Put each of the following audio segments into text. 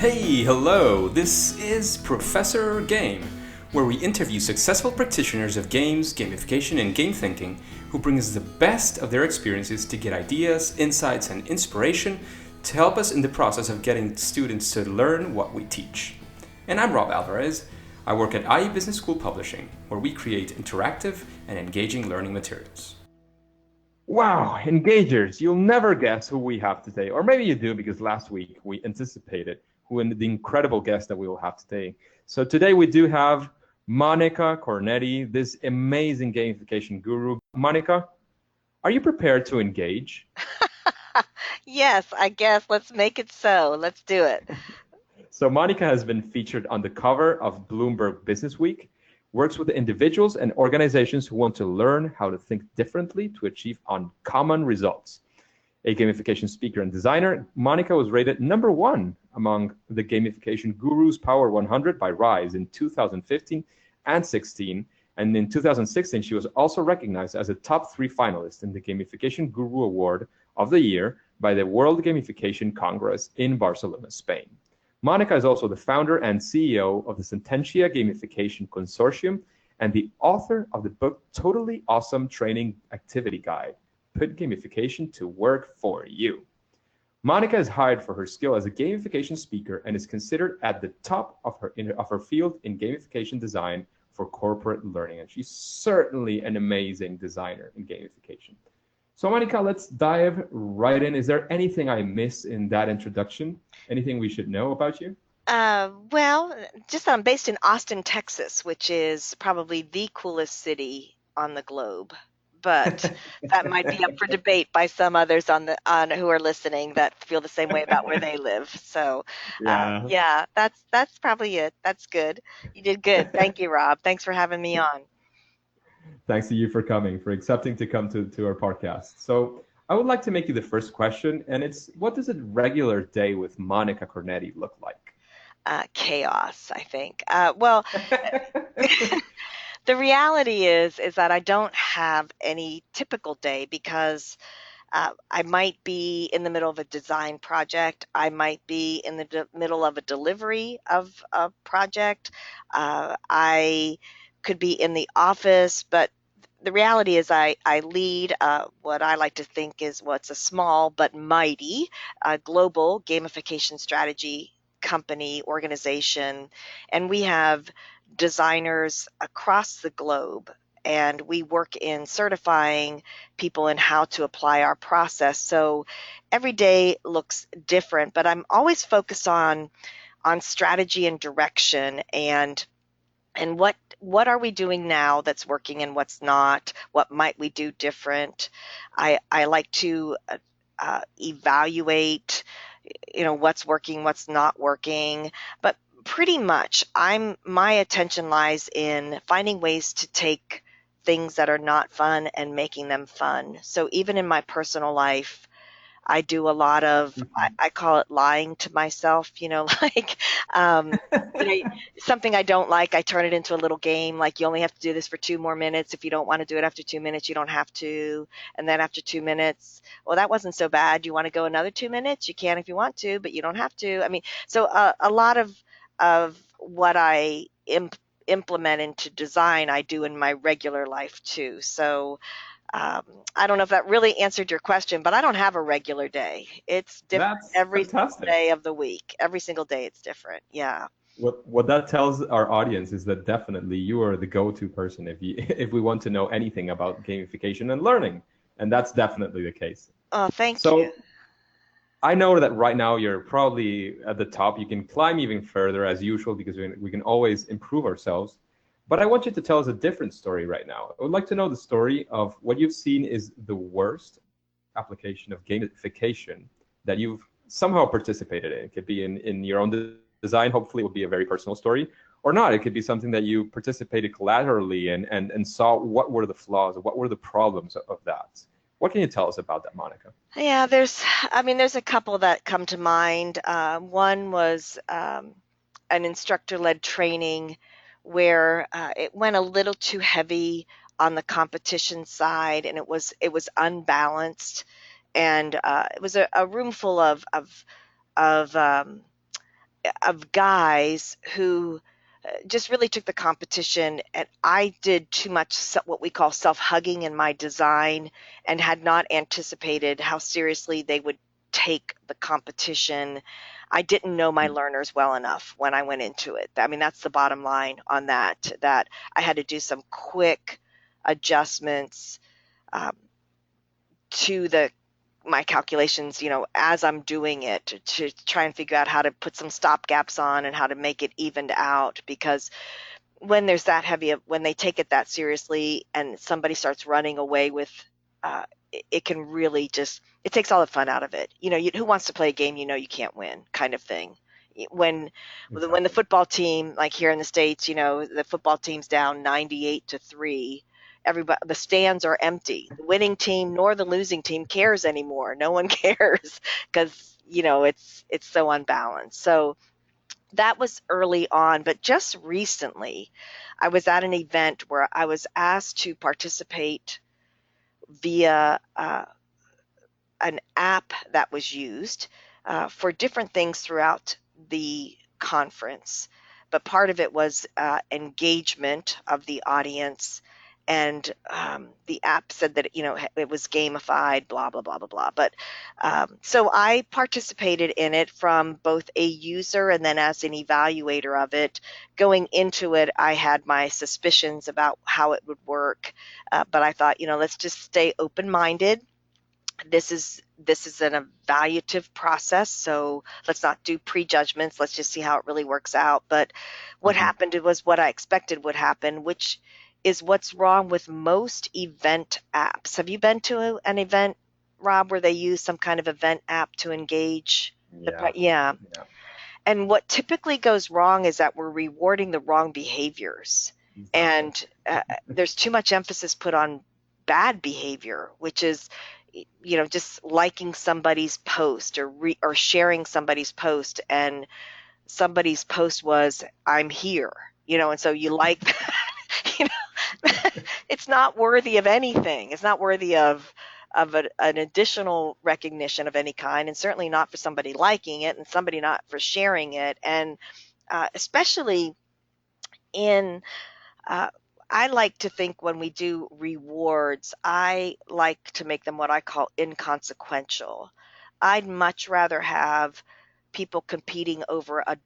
Hey, hello! This is Professor Game, where we interview successful practitioners of games, gamification, and game thinking who bring us the best of their experiences to get ideas, insights, and inspiration to help us in the process of getting students to learn what we teach. And I'm Rob Alvarez. I work at IE Business School Publishing, where we create interactive and engaging learning materials. Wow, engagers! You'll never guess who we have today, or maybe you do because last week we anticipated the incredible guest that we will have today. So today we do have Monica Cornetti, this amazing gamification guru. Monica, are you prepared to engage? Yes, I guess. Let's make it so. Let's do it. So Monica has been featured on the cover of Bloomberg Business Week, works with individuals and organizations who want to learn how to think differently to achieve uncommon results. A gamification speaker and designer, Monica was rated number one among the Gamification Gurus Power 100 by Rise in 2015 and 16. And in 2016, she was also recognized as a top 3 finalist in the Gamification Guru Award of the Year by the World Gamification Congress in Barcelona, Spain. Monica is also the founder and CEO of the Sententia Gamification Consortium and the author of the book Totally Awesome Training Activity Guide. Put gamification to work for you. Monica is hired for her skill as a gamification speaker and is considered at the top of her field in gamification design for corporate learning. And she's certainly an amazing designer in gamification. So Monica, let's dive right in. Is there anything I missed in that introduction? Anything we should know about you? Well, just I'm based in Austin, Texas, which is probably the coolest city on the globe. But that might be up for debate by some others on who are listening that feel the same way about where they live. So, Yeah. yeah, that's probably it. That's good. You did good. Thank you, Rob. Thanks for having me on. Thanks to you for coming, for accepting to come to our podcast. So I would like to make you the first question, and it's what does a regular day with Monica Cornetti look like? Chaos, I think. Well, the reality is that I don't have any typical day because I might be in the middle of a design project. I might be in the middle of a delivery of a project. I could be in the office, but the reality is I lead what I like to think is what's a small but mighty global gamification strategy company organization, and we have designers across the globe, and we work in certifying people in how to apply our process. So every day looks different, but I'm always focused on strategy and direction and what are we doing now that's working and what's not? What might we do different? I like to evaluate, what's working, what's not working, but pretty much my attention lies in finding ways to take things that are not fun and making them fun. So even in my personal life, I do a lot of, I call it lying to myself, like, um, you know, something I don't like, I turn it into a little game. Like you only have to do this for 2 more minutes. If you don't want to do it after 2 minutes, you don't have to. And then after 2 minutes, well, that wasn't so bad. You want to go another 2 minutes? You can if you want to, but you don't have to. I mean, so a lot of what I implement into design, I do in my regular life too. So, um, I don't know if that really answered your question, but I don't have a regular day. It's different That's every single fantastic. day of the week. Every single day it's different. Yeah. What that tells our audience is that definitely you are the go-to person if we want to know anything about gamification and learning, and that's definitely the case. Oh, thank you. So I know that right now you're probably at the top. You can climb even further as usual because we can always improve ourselves. But I want you to tell us a different story right now. I would like to know the story of what you've seen is the worst application of gamification that you've somehow participated in. It could be in your own design. Hopefully, it would be a very personal story, or not. It could be something that you participated collaterally and saw what were the flaws, or what were the problems of that. What can you tell us about that, Monica? Yeah, there's a couple that come to mind. One was an instructor-led training where it went a little too heavy on the competition side, and it was unbalanced, and it was a room full of of guys who just really took the competition, and I did too much what we call self-hugging in my design and had not anticipated how seriously they would take the competition. I didn't know my learners well enough when I went into it. I mean, that's the bottom line on that, that I had to do some quick adjustments um, to the my calculations, as I'm doing it to try and figure out how to put some stop gaps on and how to make it evened out. Because when there's that heavy, when they take it that seriously and somebody starts running away with, it can really just, it takes all the fun out of it. Who wants to play a game you can't win, kind of thing. When the Exactly. football team, like here in the States, the football team's down 98-3, everybody, the stands are empty. The winning team nor the losing team cares anymore. No one cares because it's so unbalanced. So that was early on, but just recently, I was at an event where I was asked to participate via an app that was used for different things throughout the conference. But part of it was engagement of the audience. And the app said that it was gamified, blah blah blah blah blah. But so I participated in it from both a user and then as an evaluator of it. Going into it, I had my suspicions about how it would work, but I thought, let's just stay open-minded. This is an evaluative process, so let's not do prejudgments. Let's just see how it really works out. But what Mhm. happened was what I expected would happen, which is what's wrong with most event apps. Have you been to an event, Rob, where they use some kind of event app to engage Yeah. yeah. Yeah. And what typically goes wrong is that we're rewarding the wrong behaviors. Exactly. And there's too much emphasis put on bad behavior, which is, just liking somebody's post or sharing somebody's post. And somebody's post was, "I'm here," and so you like, you know, it's not worthy of anything. It's not worthy of an additional recognition of any kind, and certainly not for somebody liking it and somebody not for sharing it. And especially in, uh, I like to think when we do rewards, I like to make them what I call inconsequential. I'd much rather have people competing over a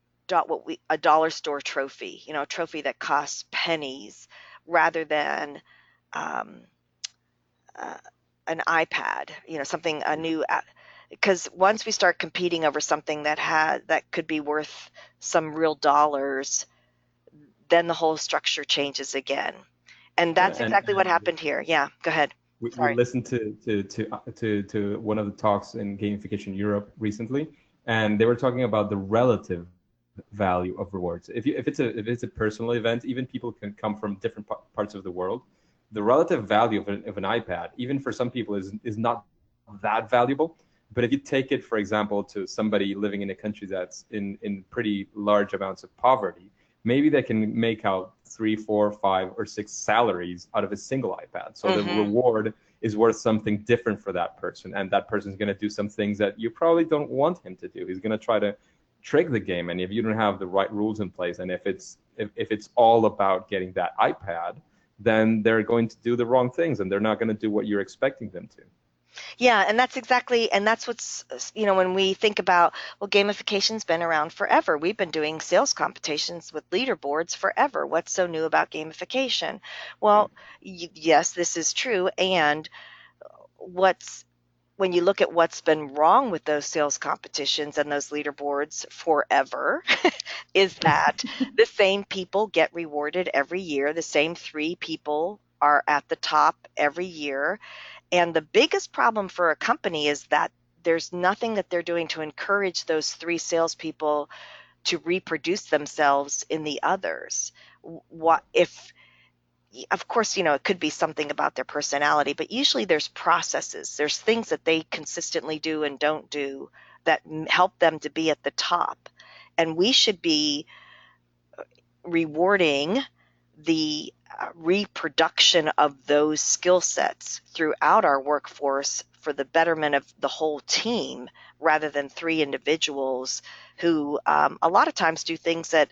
dollar store trophy, a trophy that costs pennies, rather than um, uh, an iPad, something a Yeah. new. Because once we start competing over something that could be worth some real dollars, then the whole structure changes again. And Yeah. that's And exactly what happened here. Yeah, go ahead. we Sorry. listened to one of the talks in Gamification Europe recently, and they were talking about the relative value of rewards. If it's a personal event, even people can come from different parts of the world. The relative value of an iPad, even for some people, is not that valuable. But if you take it, for example, to somebody living in a country that's in pretty large amounts of poverty, maybe they can make out three, four, five, or six salaries out of a single iPad. So the Hmm. reward is worth something different for that person, and that person's going to do some things that you probably don't want him to do. He's going to try to trick the game, and if you don't have the right rules in place, and if it's all about getting that iPad, then they're going to do the wrong things, and they're not going to do what you're expecting them to. Yeah, and that's what's, when we think about, well, gamification's been around forever. We've been doing sales competitions with leaderboards forever. What's so new about gamification? Well, yes, this is true. And what's when you look at what's been wrong with those sales competitions and those leaderboards forever, is that the same people get rewarded every year. The same three people are at the top every year. And the biggest problem for a company is that there's nothing that they're doing to encourage those three salespeople to reproduce themselves in the others. What if, of course, it could be something about their personality, but usually there's processes, there's things that they consistently do and don't do that help them to be at the top. And we should be rewarding the reproduction of those skill sets throughout our workforce for the betterment of the whole team rather than three individuals who a lot of times do things that,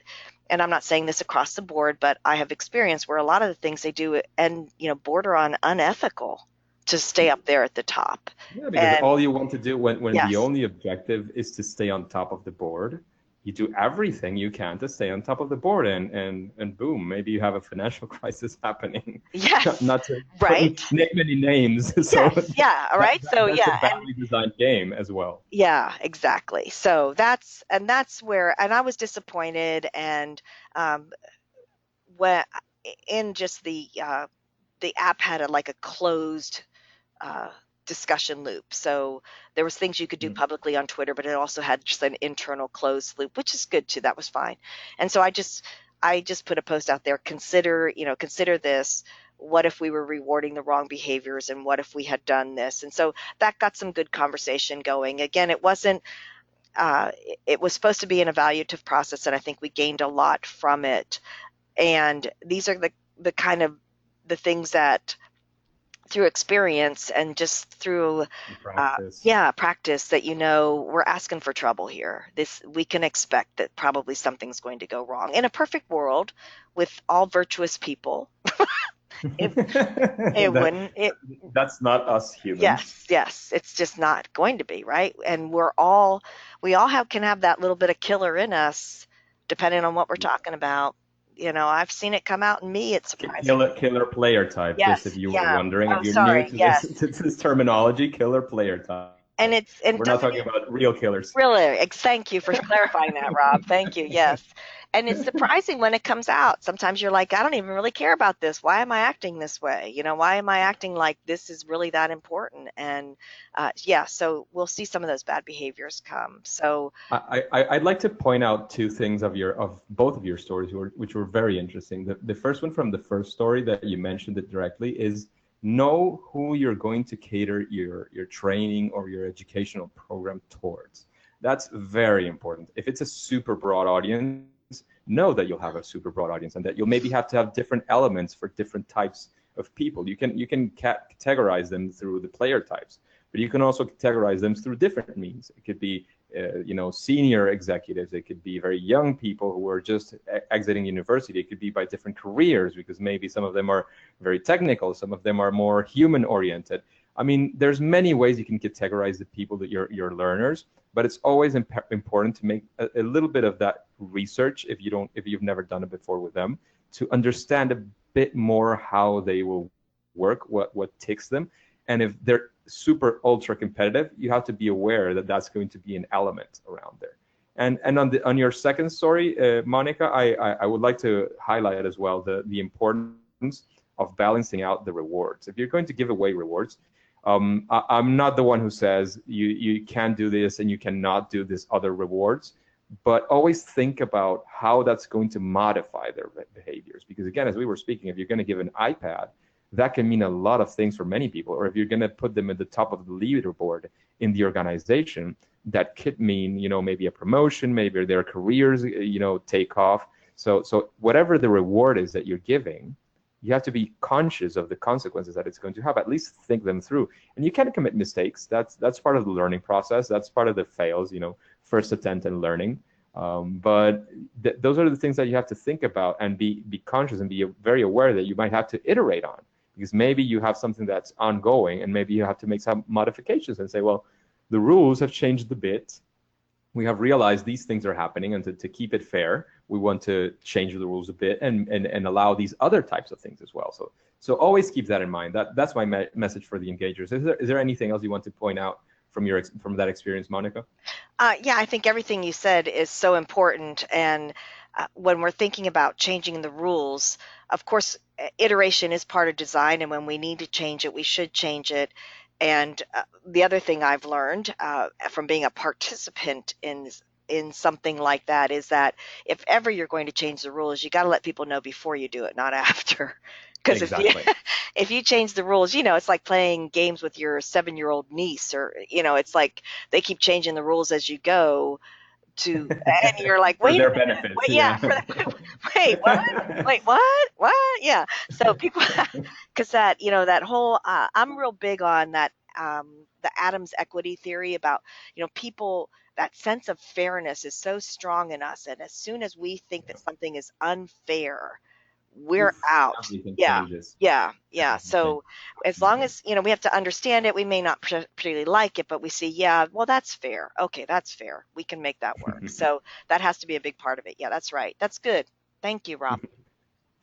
and I'm not saying this across the board, but I have experienced where a lot of the things they do and border on unethical to stay up there at the top. Yeah, because And all you want to do when the yes, only objective is to stay on top of the board, you do everything you can to stay on top of the board, and boom, maybe you have a financial crisis happening. yes, Not to right. name any names, so Yes, yeah, all right. So that's a yeah, and badly designed game as well. yeah, exactly. So that's where, and I was disappointed, and um, when in just the app had like a closed uh, discussion loop. So there was things you could do Mm. publicly on Twitter, but it also had just an internal closed loop, which is good too. That was fine. And so I just put a post out there. Consider this. What if we were rewarding the wrong behaviors, and what if we had done this? And so that got some good conversation going. Again, it wasn't. It was supposed to be an evaluative process, and I think we gained a lot from it. And these are the kind of the things that through experience and just through Practice. yeah, practice, that we're asking for trouble here. This, we can expect that probably something's going to go wrong. In a perfect world with all virtuous people, it it That wouldn't it that's not us humans. yes, it's just not going to be, right? And we all can have that little bit of killer in us depending on what we're talking about. I've seen it come out in me. It's surprising. Killer player type. Just if Yes, you were yeah. wondering, if Oh, you're new sorry. to this Yes. to this terminology, killer player type. And it We're not doesn't talking about real killers. really. Thank you for clarifying that, Rob. Thank you. Yes. And it's surprising when it comes out. Sometimes you're like, I don't even really care about this. Why am I acting this way? Why am I acting like this is really that important? And yeah, so we'll see some of those bad behaviors come. So, I'd like to point out two things of both of your stories, which were very interesting. The first one from the first story that you mentioned it directly is know who you're going to cater your training or your educational program towards. That's very important. If it's a super broad audience, know that you'll have a super broad audience and that you'll maybe have to have different elements for different types of people. You can categorize them through the player types, but you can also categorize them through different means. It could be senior executives. It could be very young people who are just exiting university. It could be by different careers, because maybe some of them are very technical, some of them are more human oriented. I mean, there's many ways you can categorize the people that your learners, but it's always important to make a little bit of that research if you've never done it before with them, to understand a bit more how they will work, what ticks them, and if they're super ultra competitive, you have to be aware that that's going to be an element around there. And on your second story, Monica, I would like to highlight as well the importance of balancing out the rewards. If you're going to give away rewards, I'm not the one who says you can do this and you cannot do this other rewards, but always think about how that's going to modify their behaviors. Because again, as we were speaking, if you're going to give an iPad, that can mean a lot of things for many people. Or if you're going to put them at the top of the leaderboard in the organization, that could mean, maybe a promotion, maybe their careers, take off. So whatever the reward is that you're giving, you have to be conscious of the consequences that it's going to have. At least think them through. And you can commit mistakes. That's part of the learning process. That's part of the fails, first attempt and learning. But those are the things that you have to think about and be conscious and be very aware that you might have to iterate on. Because maybe you have something that's ongoing and maybe you have to make some modifications and say, well, the rules have changed a bit. We have realized these things are happening, and to keep it fair, we want to change the rules a bit and allow these other types of things as well. So always keep that in mind. That's my message for the engagers. Is there anything else you want to point out from that experience, Monica? yeah, I think everything you said is so important. And when we're thinking about changing the rules, of course, iteration is part of design. And when we need to change it, we should change it. And the other thing I've learned from being a participant in something like that is that if ever you're going to change the rules, you got to let people know before you do it, not after. Because if you Exactly. if you change the rules, it's like playing games with your 7-year-old niece, or it's like they keep changing the rules as you go. and you're like, For wait a their minute, benefits, wait, yeah, yeah. wait, what? Wait, what? Yeah. So people, because that, that whole, I'm real big on that, the Adams equity theory about, people, that sense of fairness is so strong in us. And as soon as we think that something is unfair, we're Oof, out. everything Yeah. changes. Yeah. Yeah. Everything changes. So as long Absolutely. as, we have to understand it, we may not particularly like it, but we see, yeah, well, that's fair. Okay. That's fair. We can make that work. So that has to be a big part of it. Yeah, that's right. That's good. Thank you, Rob.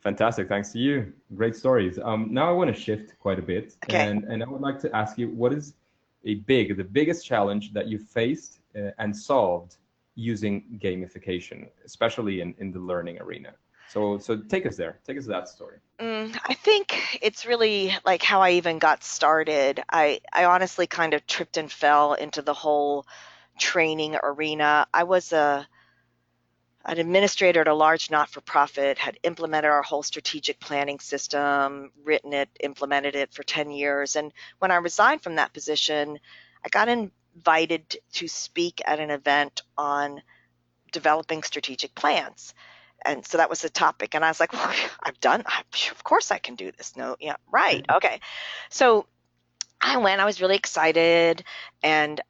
Fantastic. Thanks to you. Great stories. Now I want to shift quite a bit, Okay. and I would like to ask you, what is the biggest challenge that you faced and solved using gamification, especially in the learning arena? So take us there. Take us to that story. I think it's really like how I even got started. I honestly kind of tripped and fell into the whole training arena. I was an administrator at a large not-for-profit, had implemented our whole strategic planning system, written it, implemented it for 10 years. And when I resigned from that position, I got invited to speak at an event on developing strategic plans. And so that was the topic. And I was like, well, of course I can do this. No, yeah, right. Okay. So I went, I was really excited. And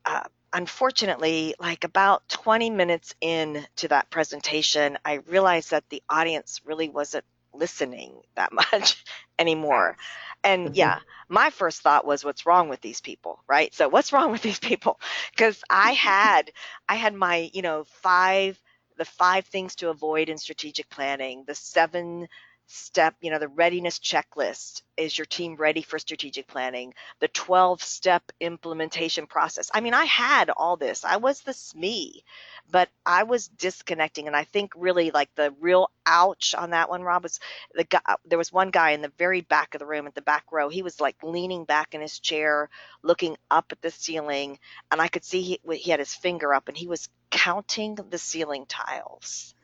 unfortunately, like about 20 minutes into that presentation, I realized that the audience really wasn't listening that much anymore. Ouch. And yeah, my first thought was, what's wrong with these people? Right. So what's wrong with these people? Because I had my, the 5 things to avoid in strategic planning, the 7-step, the readiness checklist. Is your team ready for strategic planning? The 12-step implementation process. I mean, I had all this. I was the SME, but I was disconnecting. And I think really like the real ouch on that one, Rob, was the guy. There was one guy in the very back of the room at the back row. He was like leaning back in his chair, looking up at the ceiling. And I could see he had his finger up and he was counting the ceiling tiles.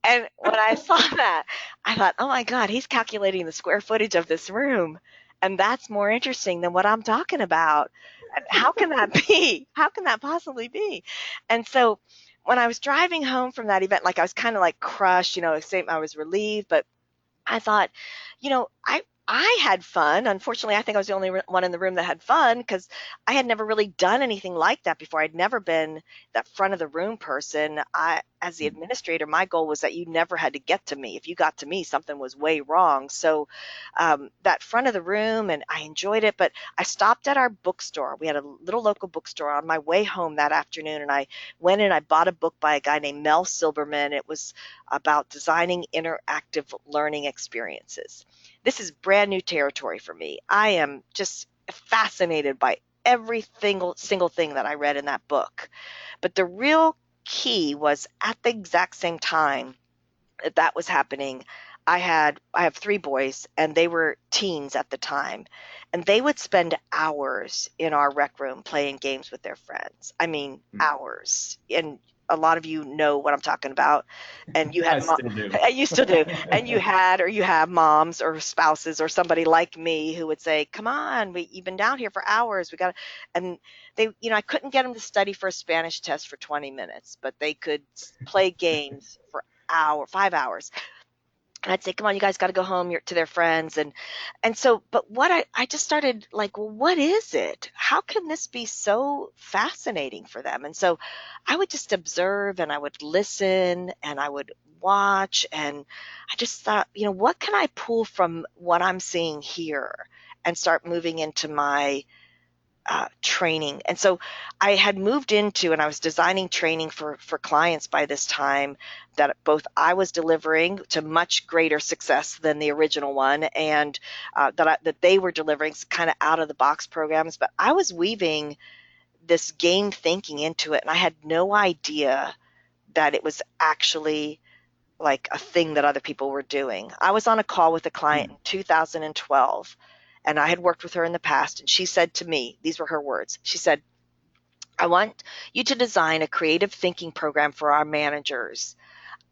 And when I saw that, I thought, oh my God, he's calculating the square footage of this room. And that's more interesting than what I'm talking about. And how can that be? How can that possibly be? And so when I was driving home from that event, like I was kind of like crushed, I was relieved, but I thought, I had fun. Unfortunately, I think I was the only one in the room that had fun because I had never really done anything like that before. I'd never been that front of the room person. As the administrator, my goal was that you never had to get to me. If you got to me, something was way wrong. So that front of the room, and I enjoyed it. But I stopped at our bookstore. We had a little local bookstore on my way home that afternoon, and I went in. I bought a book by a guy named Mel Silberman. It was about designing interactive learning experiences. This is brand new territory for me. I am just fascinated by every single thing that I read in that book. But the real key was at the exact same time that was happening. I have 3 boys and they were teens at the time, and they would spend hours in our rec room playing games with their friends. I mean, hours. And a lot of you know what I'm talking about. And you I had still do. you still do. And you have moms or spouses or somebody like me who would say, "Come on, you've been down here for hours. We got." And they, I couldn't get them to study for a Spanish test for 20 minutes, but they could play games for 5 hours. And I'd say, come on, you guys got to go home. You're to their friends. And so, but what I just started like, well, what is it? How can this be so fascinating for them? And so I would just observe and I would listen and I would watch. And I just thought, what can I pull from what I'm seeing here and start moving into my training. And so I had moved into, and I was designing training for clients by this time that both I was delivering to much greater success than the original one, and that they were delivering kind of out of the box programs. But I was weaving this game thinking into it, and I had no idea that it was actually like a thing that other people were doing. I was on a call with a client in 2012, and I had worked with her in the past, and she said to me, these were her words. She said, I want you to design a creative thinking program for our managers.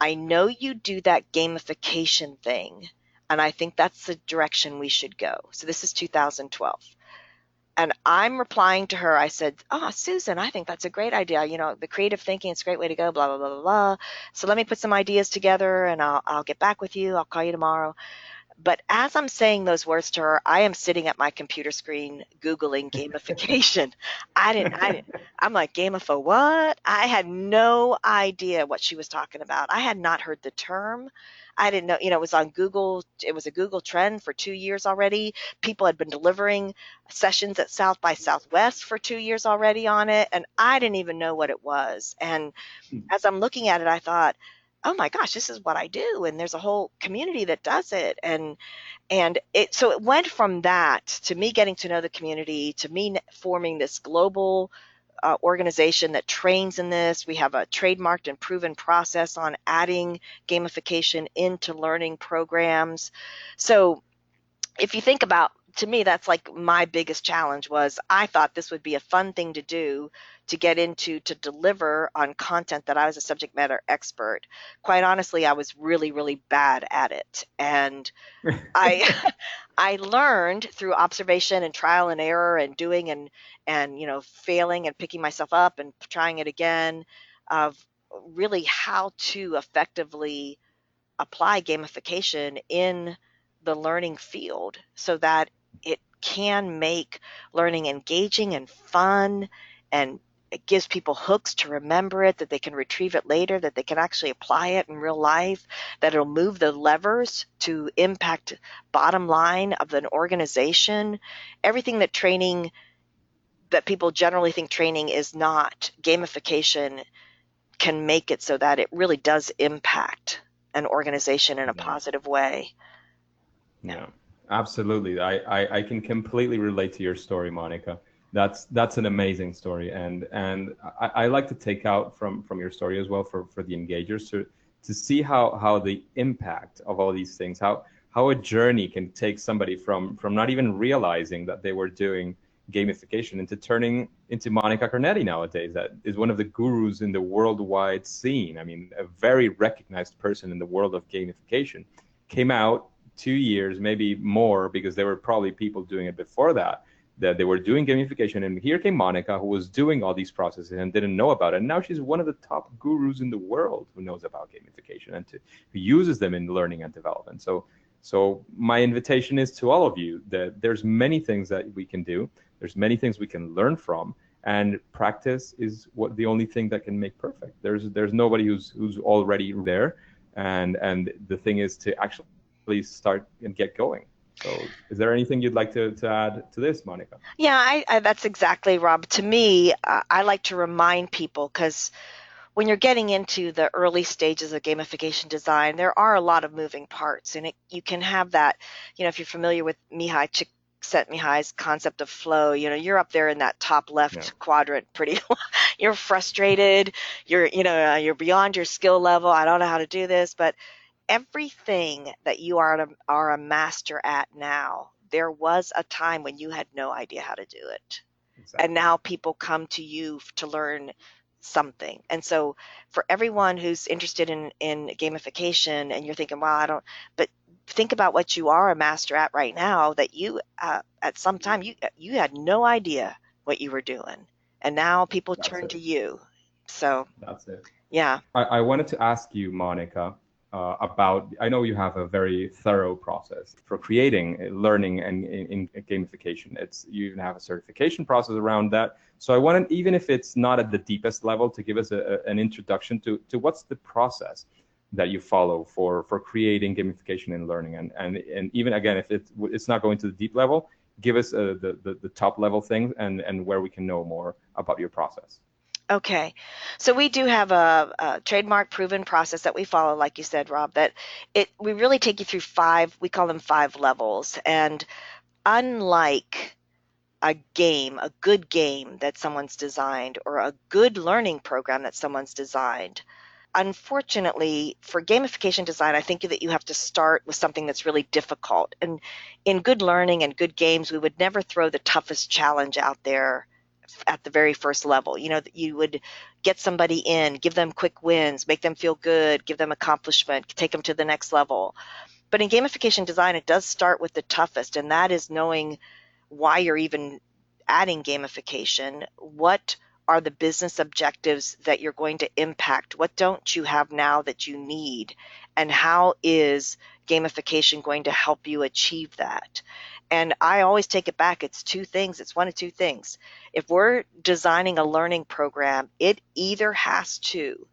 I know you do that gamification thing, and I think that's the direction we should go. So this is 2012. And I'm replying to her. I said, "Oh, Susan, I think that's a great idea. The creative thinking, it's a great way to go, blah, blah, blah, blah, blah. So let me put some ideas together and I'll get back with you. I'll call you tomorrow." But as I'm saying those words to her, I am sitting at my computer screen Googling gamification. I'm like, gamify what? I had no idea what she was talking about. I had not heard the term. I didn't know, it was on Google. It was a Google trend for 2 years already. People had been delivering sessions at South by Southwest for 2 years already on it. And I didn't even know what it was. And as I'm looking at it, I thought, oh my gosh, this is what I do. And there's a whole community that does it. So it went from that to me getting to know the community, to me forming this global organization that trains in this. We have a trademarked and proven process on adding gamification into learning programs. So if you think about, to me, that's like my biggest challenge was I thought this would be a fun thing to do, to get into, to deliver on content that I was a subject matter expert. Quite honestly, I was really, really bad at it. And I I learned through observation and trial and error and doing and failing and picking myself up and trying it again, of really how to effectively apply gamification in the learning field so that it can make learning engaging and fun, and it gives people hooks to remember it, that they can retrieve it later, that they can actually apply it in real life, that it'll move the levers to impact bottom line of an organization. Everything that people generally think training is not, gamification can make it so that it really does impact an organization in a Yeah. positive way. Yeah. Yeah, absolutely. I can completely relate to your story, Monica. That's an amazing story, and I like to take out from your story as well for the engagers to see how the impact of all these things, how a journey can take somebody from not even realizing that they were doing gamification into turning into Monica Cornetti nowadays, that is one of the gurus in the worldwide scene. I mean, a very recognized person in the world of gamification, came out 2 years, maybe more, because there were probably people doing it before that they were doing gamification. And here came Monica, who was doing all these processes and didn't know about it. And now she's one of the top gurus in the world who knows about gamification and who uses them in learning and development. So my invitation is to all of you that there's many things that we can do. There's many things we can learn from, and practice is what the only thing that can make perfect. There's nobody who's already there, and the thing is to actually start and get going. So is there anything you'd like to add to this, Monica? Yeah, that's exactly, Rob. To me, I like to remind people, because when you're getting into the early stages of gamification design, there are a lot of moving parts, and you can have that, if you're familiar with Csikszentmihalyi's concept of flow, you're up there in that top left Yeah. quadrant pretty, you're frustrated, you're beyond your skill level. I don't know how to do this, but everything that you are a master at now, there was a time when you had no idea how to do it. And Exactly. now people come to you to learn something. And so for everyone who's interested in gamification, and you're thinking, well, I don't, but think about what you are a master at right now, that you, at some time, you had no idea what you were doing. And now people That's turn it. to you. So, That's it. yeah. I wanted to ask you, Monica, about, I know you have a very thorough process for creating learning and in gamification. You even have a certification process around that. So I wanted, even if it's not at the deepest level, to give us an introduction to what's the process that you follow for creating gamification in learning. And even again, if it's not going to the deep level, give us the top level things and where we can know more about your process. Okay. So we do have a trademark proven process that we follow, like you said, Rob, that we really take you through we call them 5 levels. And unlike a good game that someone's designed, or a good learning program that someone's designed, unfortunately, for gamification design, I think that you have to start with something that's really difficult. And in good learning and good games, we would never throw the toughest challenge out there at the very first level. You would get somebody in, give them quick wins, make them feel good, give them accomplishment, take them to the next level. But in gamification design, it does start with the toughest, and that is knowing why you're even adding gamification, what are the business objectives that you're going to impact? What don't you have now that you need? And how is gamification going to help you achieve that? And I always take it back. It's two things. It's one of two things. If we're designing a learning program, it either has to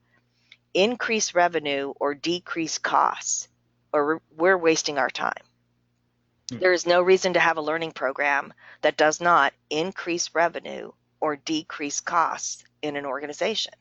increase revenue or decrease costs, or we're wasting our time. There is no reason to have a learning program that does not increase revenue or decrease costs in an organization.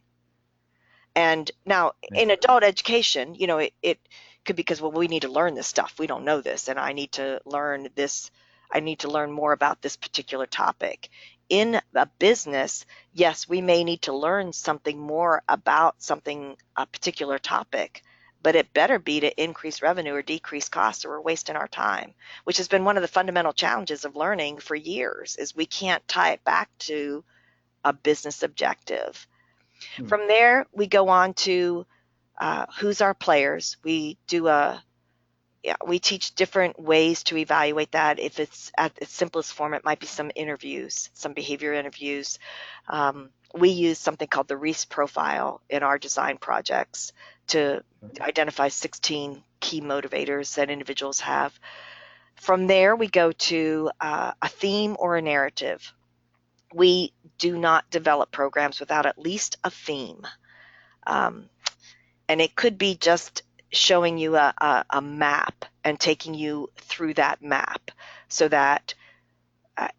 And now in adult education, it could be because, well, we need to learn this stuff. We don't know this, and I need to learn this. I need to learn more about this particular topic. In a business, yes, we may need to learn something more about a particular topic, but it better be to increase revenue or decrease costs, or we're wasting our time, which has been one of the fundamental challenges of learning for years, is we can't tie it back to a business objective. From there, we go on to who's our players. We teach different ways to evaluate that. If it's at its simplest form, it might be some interviews, some behavior interviews. We use something called the Reese profile in our design projects to identify 16 key motivators that individuals have. From there, we go to a theme or a narrative. We do not develop programs without at least a theme. And it could be just showing you a map and taking you through that map, so that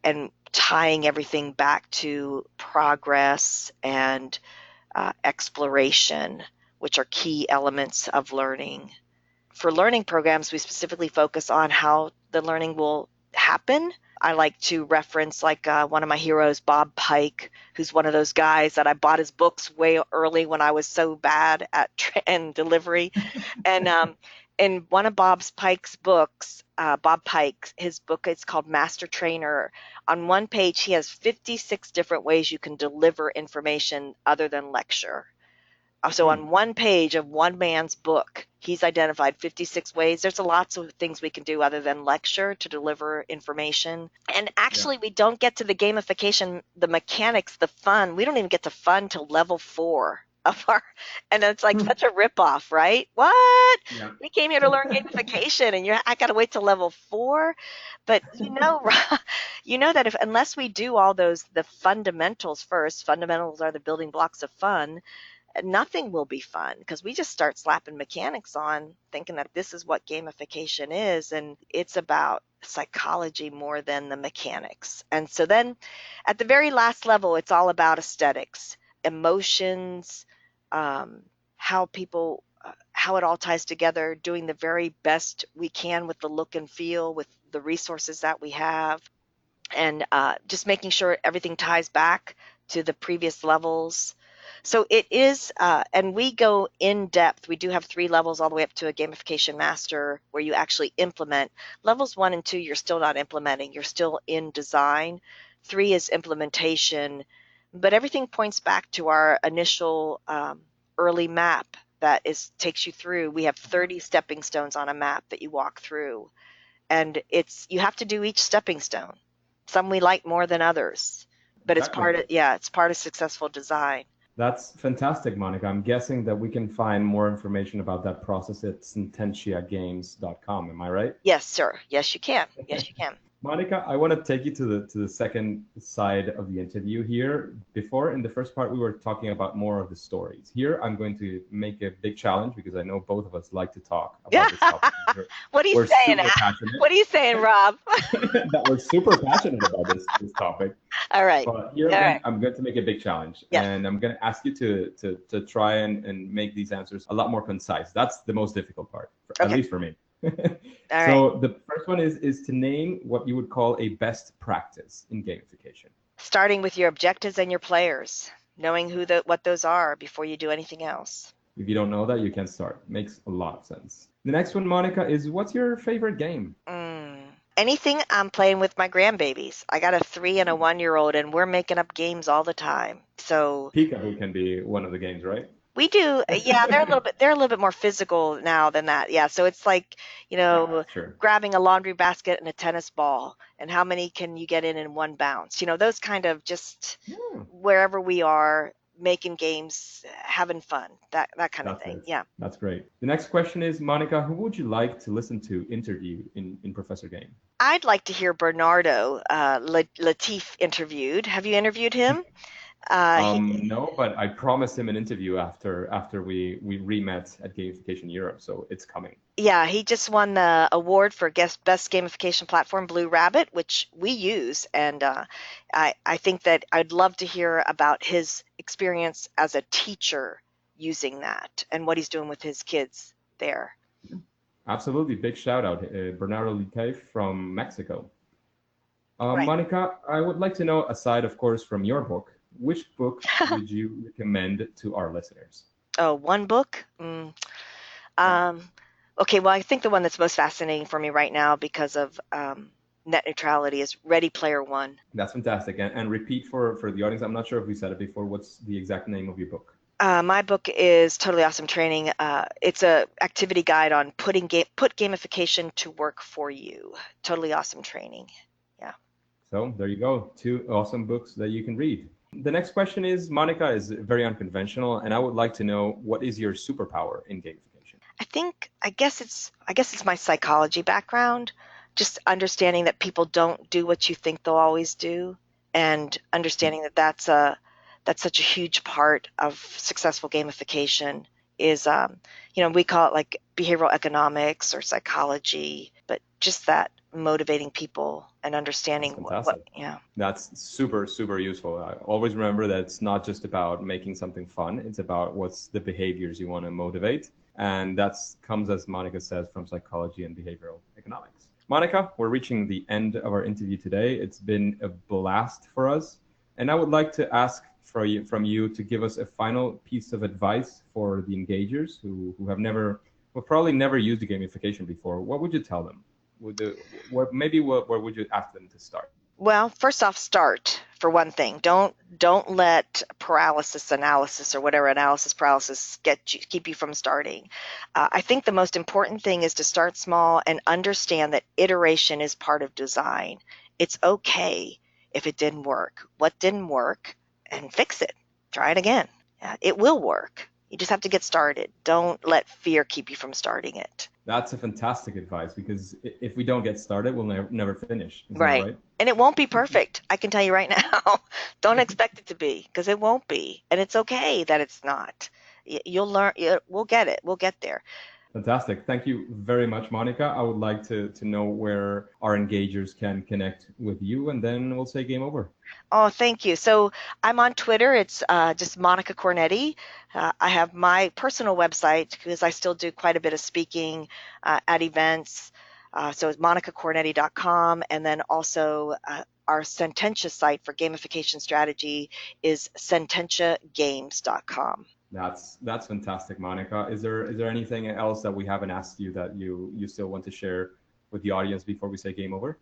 and tying everything back to progress and exploration, which are key elements of learning. For learning programs, we specifically focus on how the learning will happen. I like to reference one of my heroes, Bob Pike, who's one of those guys that I bought his books way early when I was so bad at delivery. And in one of Bob Pike's books, his book, it's called Master Trainer. On one page, he has 56 different ways you can deliver information other than lecture. So on one page of one man's book, he's identified 56 ways. There's lots of things we can do other than lecture to deliver information. And actually, we don't get to the gamification, the mechanics, the fun. We don't even get to fun till level 4 of our, and it's like such a ripoff, right? What? Yeah. We came here to learn gamification, and I got to wait till level 4. But you know that unless we do all the fundamentals first, fundamentals are the building blocks of fun, nothing will be fun, because we just start slapping mechanics on, thinking that this is what gamification is, and it's about psychology more than the mechanics. And so then at the very last level, it's all about aesthetics, emotions, how it all ties together, doing the very best we can with the look and feel, with the resources that we have, and just making sure everything ties back to the previous levels. So it is, and we go in depth. We do have 3 levels all the way up to a gamification master, where you actually implement. Levels 1 and 2, you're still not implementing. You're still in design. 3 is implementation. But everything points back to our initial early map that takes you through. We have 30 stepping stones on a map that you walk through. And you have to do each stepping stone. Some we like more than others. But exactly. It's part of successful design. That's fantastic, Monica. I'm guessing that we can find more information about that process at sententiagames.com. Am I right? Yes, sir. Yes, you can. Yes, you can. Monica, I want to take you to the second side of the interview here. Before, in the first part, we were talking about more of the stories. Here, I'm going to make a big challenge, because I know both of us like to talk about this topic. What are you saying? What are you saying, Rob? That we're super passionate about this topic. All right. But here again, I'm going to make a big challenge. Yes. And I'm going to ask you to try and make these answers a lot more concise. That's the most difficult part, at least for me. So the first one is to name what you would call a best practice in gamification. Starting with your objectives and your players, knowing what those are before you do anything else. If you don't know that, you can start. Makes a lot of sense. The next one, Monica, is what's your favorite game? Anything I'm playing with my grandbabies. I got a 3 and a 1-year-old, and we're making up games all the time. So Peekaboo can be one of the games, right? We do, yeah. They're a little bit more physical now than that. Yeah, so it's like, Yeah, sure. grabbing a laundry basket and a tennis ball, and how many can you get in one bounce? Those kind of just Yeah, wherever we are, making games, having fun, that kind of that's thing. it. Yeah. That's great. The next question is, Monica, who would you like to listen to interview in Professor Game? I'd like to hear Bernardo Latif interviewed. Have you interviewed him? He No, but I promised him an interview after we re-met at Gamification Europe, so it's coming. Yeah, he just won the award for best gamification platform, Blue Rabbit, which we use, and I think that I'd love to hear about his experience as a teacher using that and what he's doing with his kids there. Absolutely, big shout out, Bernardo Lique from Mexico. Right. Monica, I would like to know, aside, of course, from your book, which book would you recommend to our listeners? Oh, one book? Yeah, Um, okay, well, I think the one that's most fascinating for me right now because of net neutrality is Ready Player One. that's fantastic. And repeat for the audience, I'm not sure if we said it before, what's the exact name of your book? My book is Totally Awesome Training. It's a activity guide on put gamification to work for you. Totally Awesome Training. Yeah. So there you go, two awesome books that you can read. The next question is, Monica, is very unconventional, and I would like to know, what is your superpower in gamification? I guess it's my psychology background, just understanding that people don't do what you think they'll always do, and understanding that that's such a huge part of successful gamification is we call it like behavioral economics or psychology, but just that motivating people and That's understanding what fantastic. yeah. That's super, super useful. I always remember that it's not just about making something fun, it's about what's the behaviors you want to motivate. And that comes, as Monica says, from psychology and behavioral economics. Monica, we're reaching the end of our interview today. It's been a blast for us. And I would like to ask from you to give us a final piece of advice for the engagers who have never, who probably never used the gamification before. What would you tell them? Where would you ask them to start? Well, first off, start for one thing. Don't let paralysis analysis or whatever analysis paralysis keep you from starting. I think the most important thing is to start small and understand that iteration is part of design. It's okay if it didn't work. What didn't work, and fix it. Try it again. It will work. You just have to get started. Don't let fear keep you from starting it. That's a fantastic advice, because if we don't get started, we'll never finish. Isn't that Right. right? And it won't be perfect. I can tell you right now. Don't expect it to be because it won't be. And it's okay that it's not. You'll learn. We'll get it. We'll get there. Fantastic. Thank you very much, Monica. I would like to know where our engagers can connect with you, and then we'll say game over. Oh, thank you. So I'm on Twitter. It's just Monica Cornetti. I have my personal website because I still do quite a bit of speaking at events. So it's monicacornetti.com. And then also our Sententia site for gamification strategy is sententiagames.com. That's fantastic, Monica. Is there anything else that we haven't asked you that you still want to share with the audience before we say game over?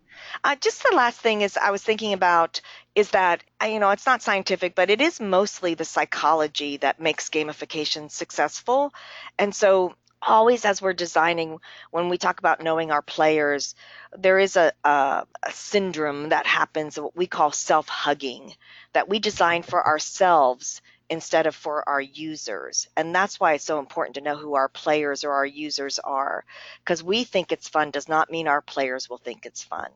Just the last thing is I was thinking about is that, it's not scientific, but it is mostly the psychology that makes gamification successful. And so always as we're designing, when we talk about knowing our players, there is a syndrome that happens, what we call self-hugging, that we design for ourselves instead of for our users. And that's why it's so important to know who our players or our users are, because we think it's fun does not mean our players will think it's fun.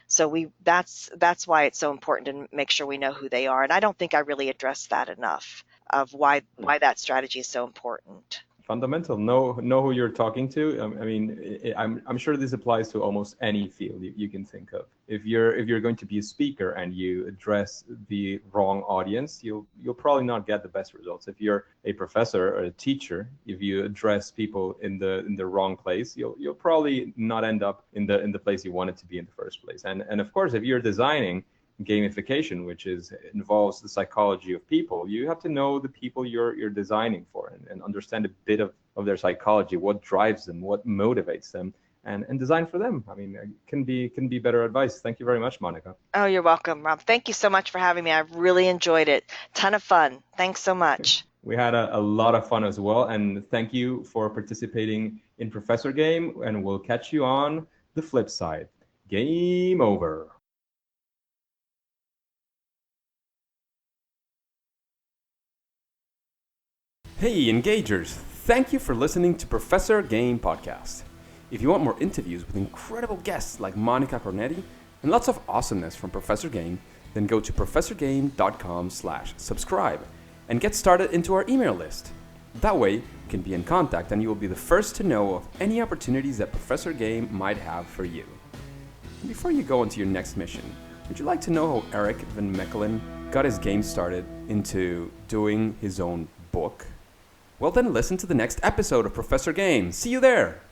So that's why it's so important to make sure we know who they are. And I don't think I really addressed that enough of why that strategy is so important. Fundamental. Know who you're talking to. I mean, I'm sure this applies to almost any field you can think of. If you're going to be a speaker and you address the wrong audience, you'll probably not get the best results. If you're a professor or a teacher, if you address people in the wrong place, you'll probably not end up in the place you wanted to be in the first place. And of course, if you're designing gamification, which involves the psychology of people, you have to know the people you're designing for, and understand a bit of their psychology, what drives them, what motivates them, and design for them. I mean, it can be better advice. Thank you very much, Monica. Oh, you're welcome, Rob. Thank you so much for having me. I've really enjoyed it. Ton of fun. Thanks so much. We had a lot of fun as well. And thank you for participating in Professor Game. And we'll catch you on the flip side. Game over. Hey, Engagers! Thank you for listening to Professor Game Podcast. If you want more interviews with incredible guests like Monica Cornetti and lots of awesomeness from Professor Game, then go to professorgame.com/subscribe and get started into our email list. That way, you can be in contact and you will be the first to know of any opportunities that Professor Game might have for you. And before you go on to your next mission, would you like to know how Eric Van Mechelen got his game started into doing his own book? Well then listen to the next episode of Professor Game. See you there!